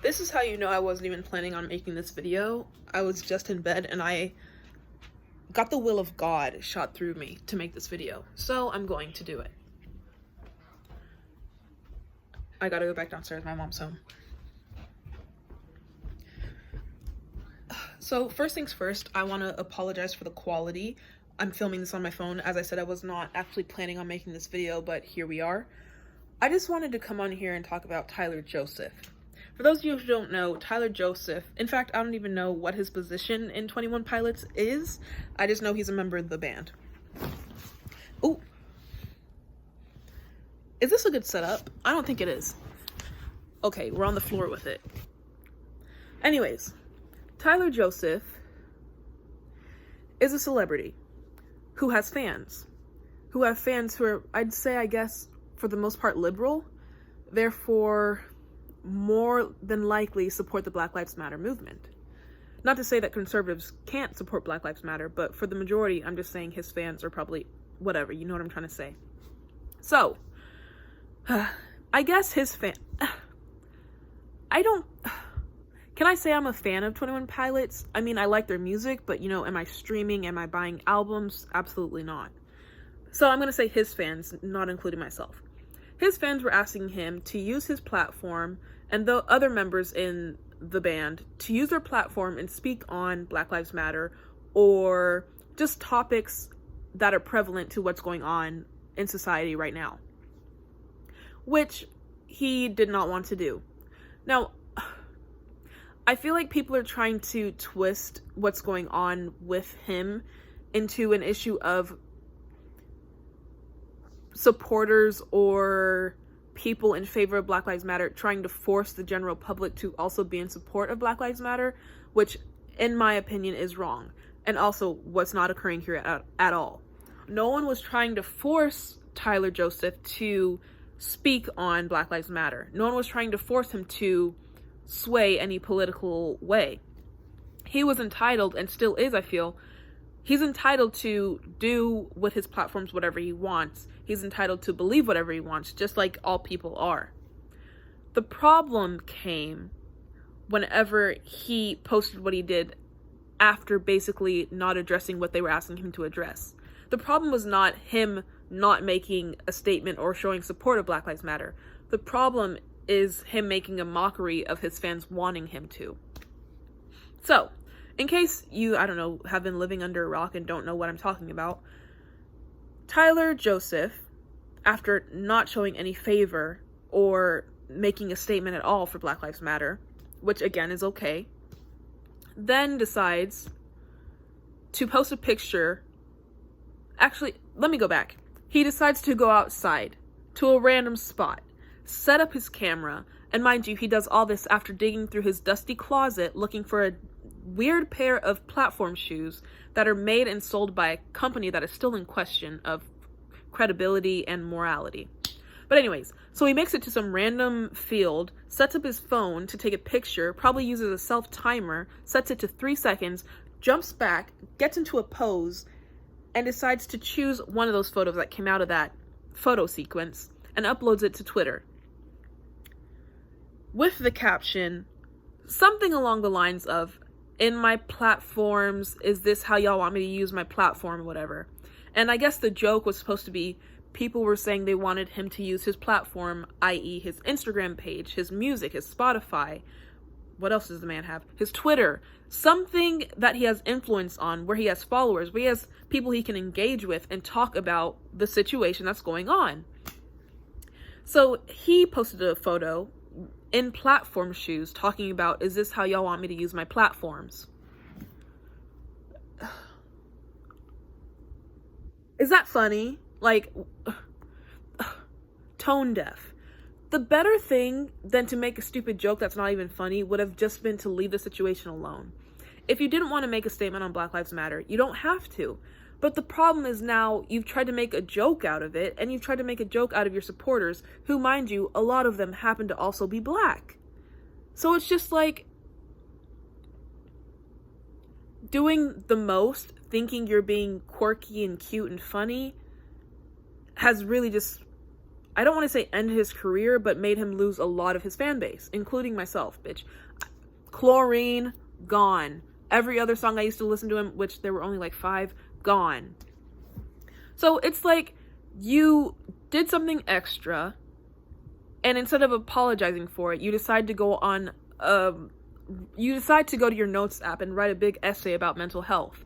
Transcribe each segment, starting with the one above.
This is how you know I wasn't even planning on making this video. I was just in bed and I got the will of God shot through me to make this video. So I'm going to do it. I gotta go back downstairs, my mom's home. So first things first, I want to apologize for the quality. I'm filming this on my phone. As I said, I was not actually planning on making this video, but here we are. I just wanted to come on here and talk about Tyler Joseph. For those of you who don't know, Tyler Joseph, in fact, I don't even know what his position in 21 Pilots is. I just know he's a member of the band. Ooh. Is this a good setup? I don't think it is. Okay, we're on the floor with it. Anyways, Tyler Joseph is a celebrity who has fans. Who have fans who are, I'd say, I guess, for the most part, liberal. Therefore, more than likely support the Black Lives Matter movement. Not to say that conservatives can't support Black Lives Matter, but for the majority, I'm just saying his fans are probably whatever. You know what I'm trying to say. So, I guess his fan... Can I say I'm a fan of 21 Pilots? I mean, I like their music, but, you know, am I streaming? Am I buying albums? Absolutely not. So I'm going to say his fans, not including myself. His fans were asking him to use his platform and the other members in the band to use their platform and speak on Black Lives Matter or just topics that are prevalent to what's going on in society right now, which he did not want to do. Now, I feel like people are trying to twist what's going on with him into an issue of supporters or people in favor of Black Lives Matter trying to force the general public to also be in support of Black Lives Matter, which in my opinion is wrong, and also what's not occurring here at all. No one was trying to force Tyler Joseph to speak on Black Lives Matter. No one was trying to force him to sway any political way. He was entitled, and still is, I feel, he's entitled to do with his platforms whatever he wants. He's entitled to believe whatever he wants, just like all people are. The problem came whenever he posted what he did after basically not addressing what they were asking him to address. The problem was not him not making a statement or showing support of Black Lives Matter. The problem is him making a mockery of his fans wanting him to. So, in case you, I don't know, have been living under a rock and don't know what I'm talking about, Tyler Joseph, after not showing any favor or making a statement at all for Black Lives Matter, which again is okay, then decides to post a picture. Actually, let me go back. He decides to go outside to a random spot, set up his camera, and mind you, he does all this after digging through his dusty closet looking for a weird pair of platform shoes that are made and sold by a company that is still in question of credibility and morality. But anyways, so he makes it to some random field, sets up his phone to take a picture, probably uses a self-timer, sets it to 3 seconds, jumps back, gets into a pose, and decides to choose one of those photos that came out of that photo sequence and uploads it to Twitter. With the caption, something along the lines of, "In my platforms, is this how y'all want me to use my platform?" or whatever. And I guess the joke was supposed to be people were saying they wanted him to use his platform, i.e. his Instagram page, his music, his Spotify. What else does the man have? His Twitter. Something that he has influence on, where he has followers, where he has people he can engage with and talk about the situation that's going on. So he posted a photo in platform shoes talking about, "Is this how y'all want me to use my platforms?" Is that funny? Like, tone deaf. The better thing than to make a stupid joke that's not even funny would have just been to leave the situation alone. If you didn't want to make a statement on Black Lives Matter, you don't have to. But the problem is now you've tried to make a joke out of it, and you've tried to make a joke out of your supporters, who, mind you, a lot of them happen to also be black. So it's just like doing the most, thinking you're being quirky and cute and funny, has really just I don't want to say end his career, but made him lose a lot of his fan base, including myself, bitch. Chlorine, gone. Every other song I used to listen to him, which there were only like 5, gone. So it's like you did something extra, and instead of apologizing for it, you decide to go to your notes app and write a big essay about mental health.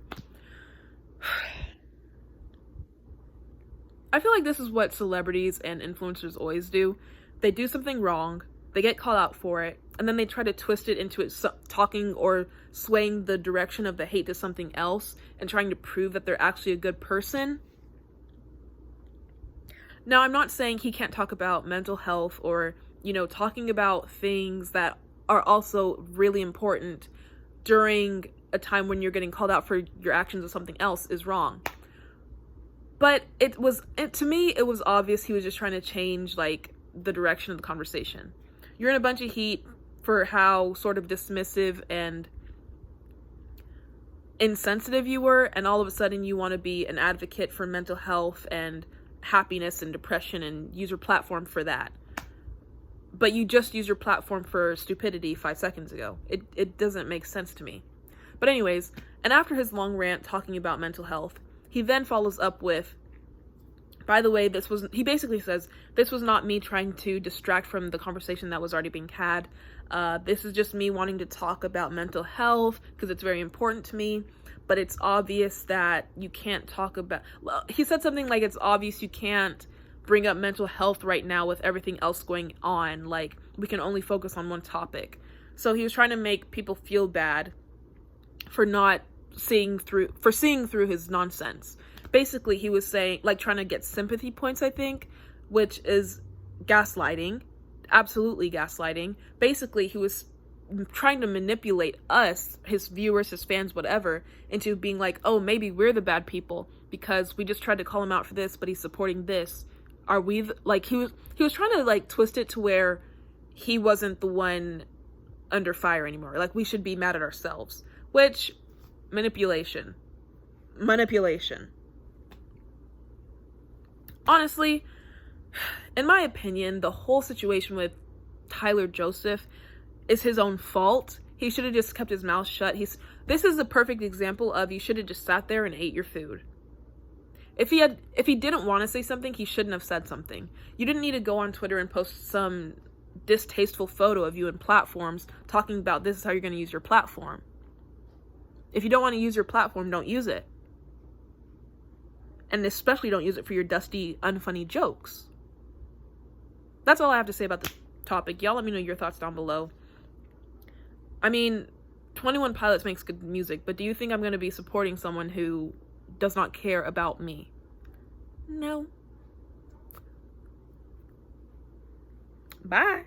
I feel like this is what celebrities and influencers always do. They do something wrong, they get called out for it, and then they try to twist it into it talking or swaying the direction of the hate to something else and trying to prove that they're actually a good person. Now, I'm not saying he can't talk about mental health or, talking about things that are also really important during a time when you're getting called out for your actions or something else is wrong. But to me, it was obvious he was just trying to change, like, the direction of the conversation. You're in a bunch of heat for how sort of dismissive and insensitive you were, and all of a sudden you want to be an advocate for mental health and happiness and depression and use your platform for that. But you just used your platform for stupidity 5 seconds ago. It doesn't make sense to me. But anyways, and after his long rant talking about mental health, he then follows up with, by the way, he basically says, this was not me trying to distract from the conversation that was already being had. This is just me wanting to talk about mental health because it's very important to me. But it's obvious that you can't talk about, well, he said something like, it's obvious you can't bring up mental health right now with everything else going on. Like, we can only focus on one topic. So he was trying to make people feel bad for seeing through his nonsense. Basically, he was saying, like, trying to get sympathy points, I think, which is gaslighting. Absolutely gaslighting. Basically, he was trying to manipulate us, his viewers, his fans, whatever, into being like, oh, maybe we're the bad people because we just tried to call him out for this, but he's supporting this. Are we he was trying to, like, twist it to where he wasn't the one under fire anymore. Like, we should be mad at ourselves, which manipulation. Honestly, in my opinion, the whole situation with Tyler Joseph is his own fault. He should have just kept his mouth shut. This is a perfect example of you should have just sat there and ate your food. If he didn't want to say something, he shouldn't have said something. You didn't need to go on Twitter and post some distasteful photo of you in platforms talking about this is how you're going to use your platform. If you don't want to use your platform, don't use it. And especially don't use it for your dusty, unfunny jokes. That's all I have to say about this topic. Y'all let me know your thoughts down below. I mean, 21 Pilots makes good music, but do you think I'm going to be supporting someone who does not care about me? No. Bye.